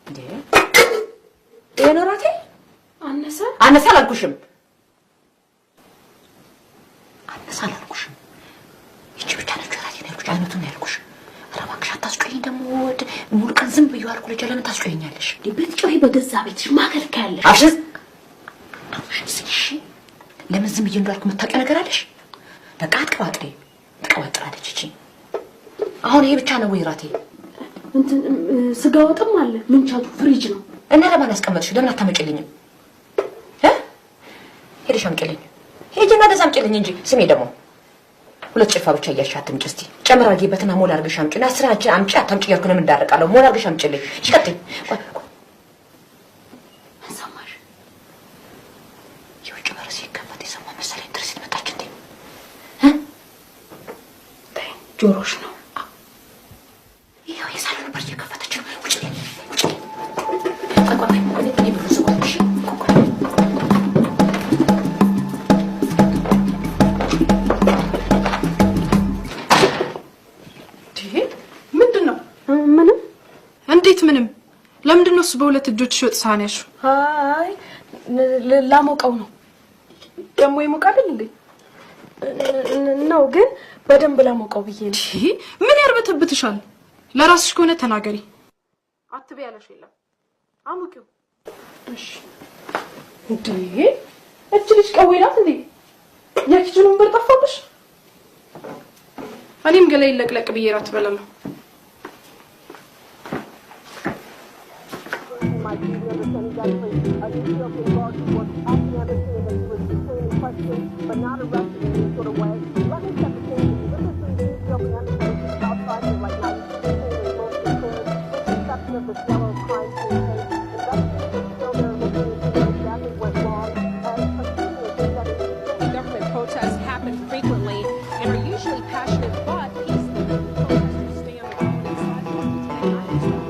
እንዴ የኖራቴ አነሳ አላልኩሽም አላልኩሽም እቺ ብቻ ነች ራቴ ነው ያልኩሽ አይነቱን ያልኩሽ አረባክሽ አታስጮኝ ደሞ ሙሉ ቀን ዝም ብዬ አልኩ ልጅ ለምን ታስጮኛለሽ ብትጮይ በገዛ ቤትሽ ማከልካለሽ አሽስ ለምን ዝም ብዬ እንዳልኩ መታቀ ነገር አለሽ በቃ አትቀባጥሪ ትቀባጥራለች እቺ አሁን ይሄ ብቻ ነው ወይ ራቴ እንትን ስጋ ወጥም አለ ምንቻቱ ፍሪጅ ነው እና ለማን ያስቀመጥሽ ለምን አታመጪልኝም ሄደሽ አምጪልኝ ሄጂና ደስ አምጪልኝ እንጂ ስሜ ደግሞ ሁለት ጭልፋ ብቻ እያሻትም ጭስቲ ጨምራ አድርጊበትና ሞላ አድርገሽ አምጪና ስራችን አምጪ አታምጪ ያልኩ ነው እንዳረቃለሁ ሞላ አድርገሽ አምጪልኝ ሽቀጥኝ ሰማሽ የውጭ በር ሲከፈት የሰማ መሰለኝ ድረስ መጣች እንዴ ጆሮሽ ነው ይሄው የሳሎን በር እየከፈተች ነው ውጭ ቆይ እኔ ብሩ ሰቆሽ ምንም ለምንድነው እሱ በሁለት እጆች ሾጥ ሳነሽ አይ ላሞቀው ነው ደሞ ይሞቃል እንዴ ነው ግን በደንብ ላሞቀው ብዬ ነው ምን ያርበተብትሻል ለራስሽ ከሆነ ተናገሪ አትበይ ያለሽ የለም አሙቂው እሺ እንዴ እቺ ልጅ ቀወይናት እንዴ የኪችኑን በር ጠፋብሽ እኔም ገላይ ለቅለቅ ብዬ ራት በላለሁ but not arrested in any sort of way. Let me set the scene. This is the Ethiopian embassy outside here right now. You can see the most section of the yellow crime scene case. Investigators still there looking into what exactly went wrong. Government protests happen frequently and are usually passionate but peaceful. Protesters stay on the ground inside the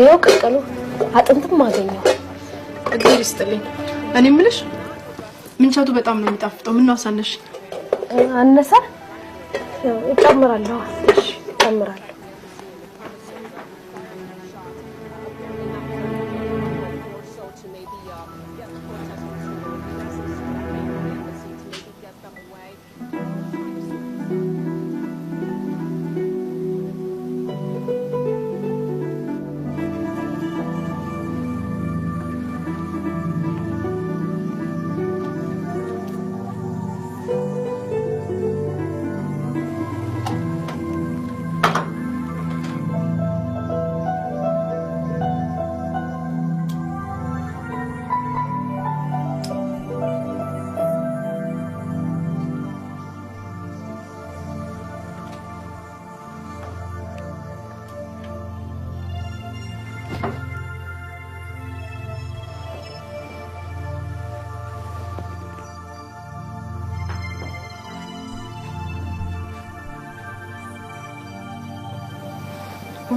ያው ቀቀሉ አጥንትም አገኘው እግዜር ይስጥልኝ እኔ ምልሽ ምንቻቱ በጣም ነው የሚጣፍጠው ምን ነው አሳነሽ አነሳ እጨምራለሁ እሺ እጨምራለሁ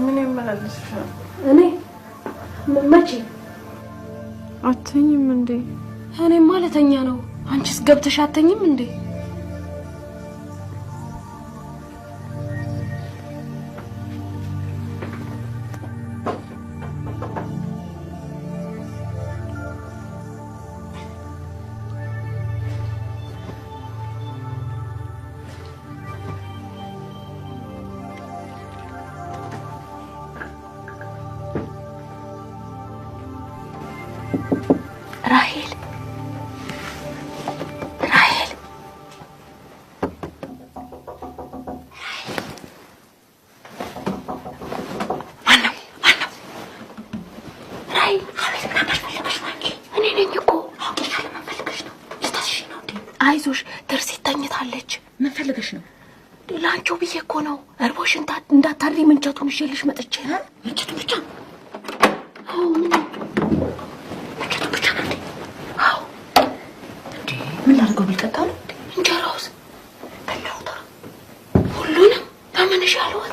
ምን ይመላለስሻል እኔ መቼ አተኝም እንዴ እኔ ማለተኛ ነው አንቺስ ገብተሽ አተኝም እንዴ ራሄል አይዞሽ ደርሴ ተኝታለች ምን ፈልገሽ ነው ላንቺው ብዬ እኮ ነው እርቦሽ እንዳታድሪ እንግዲህ ምንቸቱን ይዤልሽ መጥቼ ምንቸቱን ብቻ ምንቸቱን ብቻ ነው አዎ እንዴ ምን ላድርገው ቢልቀጣሉ እንጀራውስ በላው ሁሉንም በምን ይሻለዋል